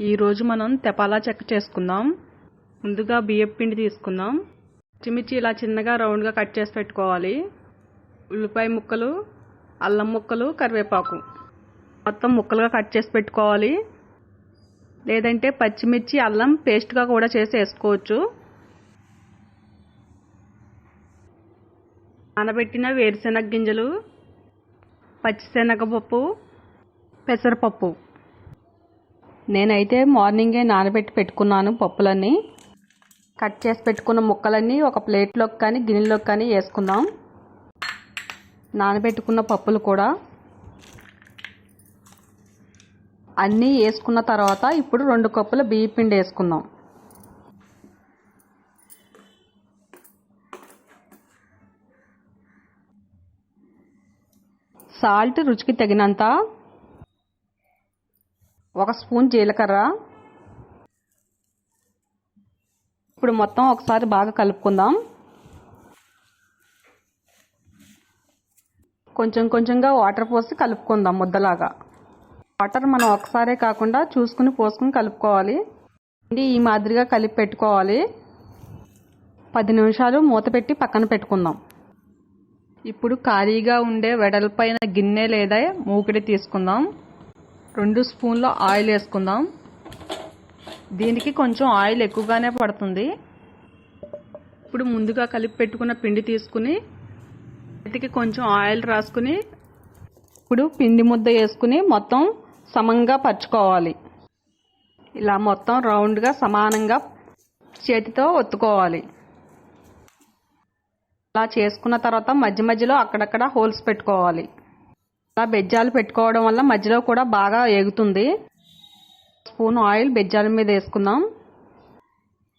ఈరోజు మనం తెపాలా చెక్క చేసుకుందాం. ముందుగా బియ్యం పిండి తీసుకుందాం. పచ్చిమిర్చి ఇలా చిన్నగా రౌండ్గా కట్ చేసి పెట్టుకోవాలి. ఉల్లిపాయ ముక్కలు, అల్లం ముక్కలు, కరివేపాకు మొత్తం ముక్కలుగా కట్ చేసి పెట్టుకోవాలి. లేదంటే పచ్చిమిర్చి అల్లం పేస్ట్గా కూడా చేసి వేసుకోవచ్చు. నానబెట్టిన వేరుశెనగ గింజలు, పచ్చిశనగపప్పు, పెసరపప్పు. నేనైతే మార్నింగే నానబెట్టి పెట్టుకున్నాను పప్పులన్నీ. కట్ చేసి పెట్టుకున్న ముక్కలన్నీ ఒక ప్లేట్లోకి కానీ గిన్నెలోకి కానీ వేసుకుందాం. నానబెట్టుకున్న పప్పులు కూడా అన్నీ వేసుకున్న తర్వాత ఇప్పుడు 2 కప్పుల బియ్యం పిండి వేసుకుందాం. సాల్ట్ రుచికి తగినంత, 1 స్పూన్ జీలకర్ర. ఇప్పుడు మొత్తం ఒకసారి బాగా కలుపుకుందాం. కొంచెం కొంచెంగా వాటర్ పోసి కలుపుకుందాం ముద్దలాగా. వాటర్ మనం ఒకసారే కాకుండా చూసుకుని పోసుకుని కలుపుకోవాలి. ఈ మాదిరిగా కలిపి పెట్టుకోవాలి. 10 నిమిషాలు మూత పెట్టి పక్కన పెట్టుకుందాం. ఇప్పుడు ఖాళీగా ఉండే వెడల్పైన గిన్నె లేదా మూకిడి తీసుకుందాం. 2 స్పూన్ల ఆయిల్ వేసుకుందాం. దీనికి కొంచెం ఆయిల్ ఎక్కువగానే పడుతుంది. ఇప్పుడు ముందుగా కలిపి పెట్టుకున్న పిండి తీసుకుని చేతికి కొంచెం ఆయిల్ రాసుకుని ఇప్పుడు పిండి ముద్ద వేసుకుని మొత్తం సమంగా పరుచుకోవాలి. ఇలా మొత్తం రౌండ్గా సమానంగా చేతితో ఒత్తుకోవాలి. అలా చేసుకున్న తర్వాత మధ్య మధ్యలో అక్కడక్కడ హోల్స్ పెట్టుకోవాలి. అలా బెజ్జాలు పెట్టుకోవడం వల్ల మధ్యలో కూడా బాగా ఏగుతుంది. స్పూన్ ఆయిల్ బెజ్జాల మీద వేసుకుందాం.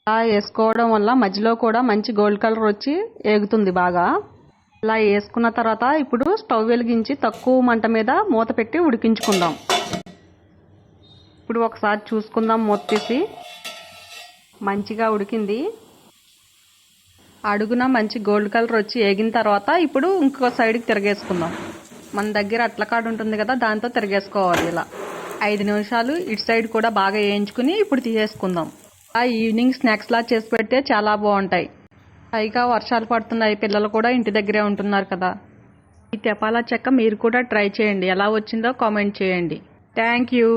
అలా వేసుకోవడం వల్ల మధ్యలో కూడా మంచి గోల్డ్ కలర్ వచ్చి ఏగుతుంది బాగా. ఇలా వేసుకున్న తర్వాత ఇప్పుడు స్టవ్ వెలిగించి తక్కువ మంట మీద మూత పెట్టి ఉడికించుకుందాం. ఇప్పుడు ఒకసారి చూసుకుందాం. మూత తీసి మంచిగా ఉడికింది. అడుగున మంచి గోల్డ్ కలర్ వచ్చి ఏగిన తర్వాత ఇప్పుడు ఇంకో సైడ్కి తిరగేసుకుందాం. మన దగ్గర అట్లకాడు ఉంటుంది కదా, దాంతో తిరగేసుకోవాలి. ఇలా 5 నిమిషాలు ఇటు సైడ్ కూడా బాగా వేయించుకుని ఇప్పుడు తీసేసుకుందాం. ఈవినింగ్ స్నాక్స్లా చేసి పెడితే చాలా బాగుంటాయి. పైగా వర్షాలు పడుతున్నాయి, పిల్లలు కూడా ఇంటి దగ్గరే ఉంటున్నారు కదా. ఈ తెపాలా చెక్క మీరు కూడా ట్రై చేయండి. ఎలా వచ్చిందో కామెంట్ చేయండి. Thank you.